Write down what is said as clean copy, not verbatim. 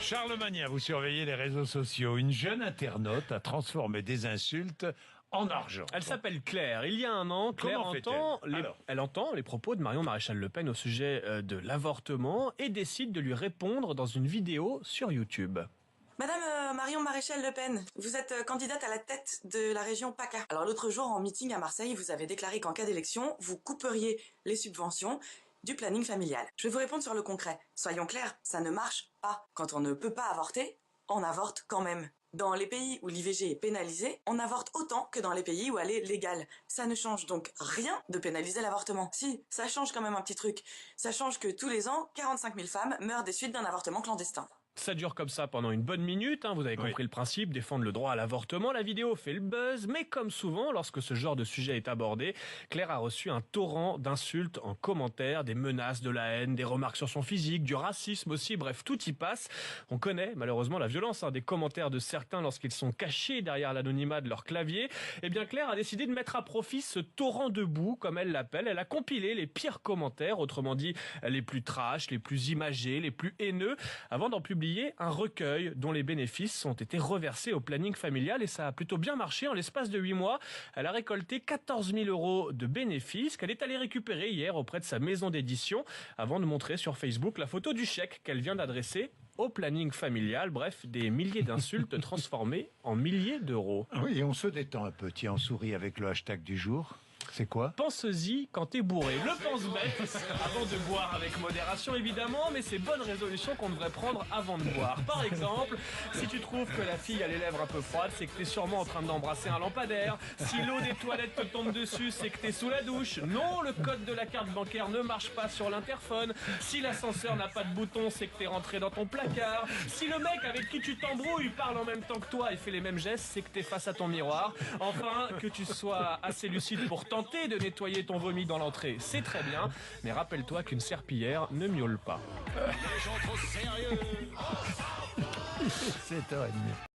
Charlemagne, vous surveillez les réseaux sociaux. Une jeune internaute a transformé des insultes en argent. Elle s'appelle Claire. Il y a un an, Claire elle entend les propos de Marion Maréchal Le Pen au sujet de l'avortement et décide de lui répondre dans une vidéo sur YouTube. Madame Marion Maréchal Le Pen, vous êtes candidate à la tête de la région PACA. Alors l'autre jour, en meeting à Marseille, vous avez déclaré qu'en cas d'élection, vous couperiez les subventions du planning familial. Je vais vous répondre sur le concret. Soyons clairs, ça ne marche pas. Quand on ne peut pas avorter, on avorte quand même. Dans les pays où l'IVG est pénalisée, on avorte autant que dans les pays où elle est légale. Ça ne change donc rien de pénaliser l'avortement. Si, ça change quand même un petit truc. Ça change que tous les ans, 45 000 femmes meurent des suites d'un avortement clandestin. Ça dure comme ça pendant une bonne minute, vous avez compris le principe, défendre le droit à l'avortement. La vidéo fait le buzz, mais comme souvent, lorsque ce genre de sujet est abordé, Claire a reçu un torrent d'insultes en commentaire, des menaces, de la haine, des remarques sur son physique, du racisme aussi, bref, tout y passe. On connaît malheureusement la violence des commentaires de certains lorsqu'ils sont cachés derrière l'anonymat de leur clavier. Eh bien Claire a décidé de mettre à profit ce torrent de boue, comme elle l'appelle. Elle a compilé les pires commentaires, autrement dit les plus trash, les plus imagés, les plus haineux, avant d'en publier un recueil dont les bénéfices ont été reversés au planning familial et ça a plutôt bien marché. En l'espace de 8 mois, elle a récolté 14 000 € de bénéfices qu'elle est allée récupérer hier auprès de sa maison d'édition avant de montrer sur Facebook la photo du chèque qu'elle vient d'adresser au planning familial. Bref, des milliers d'insultes transformées en milliers d'euros. Oui, on se détend un peu. Tiens, on sourit avec le hashtag du jour. C'est quoi? Pense-y quand t'es bourré. Le pense-bête, avant de boire avec modération évidemment, mais c'est bonnes résolutions qu'on devrait prendre avant de boire. Par exemple, si tu trouves que la fille a les lèvres un peu froides, c'est que t'es sûrement en train d'embrasser un lampadaire. Si l'eau des toilettes te tombe dessus, c'est que t'es sous la douche. Non, le code de la carte bancaire ne marche pas sur l'interphone. Si l'ascenseur n'a pas de bouton, c'est que t'es rentré dans ton placard. Si le mec avec qui tu t'embrouilles parle en même temps que toi et fait les mêmes gestes, c'est que t'es face à ton miroir. Enfin, que tu sois assez lucide pour tenter de nettoyer ton vomi dans l'entrée, c'est très bien, mais rappelle-toi qu'une serpillière ne miaule pas. Les gens trop sérieux. 7h30.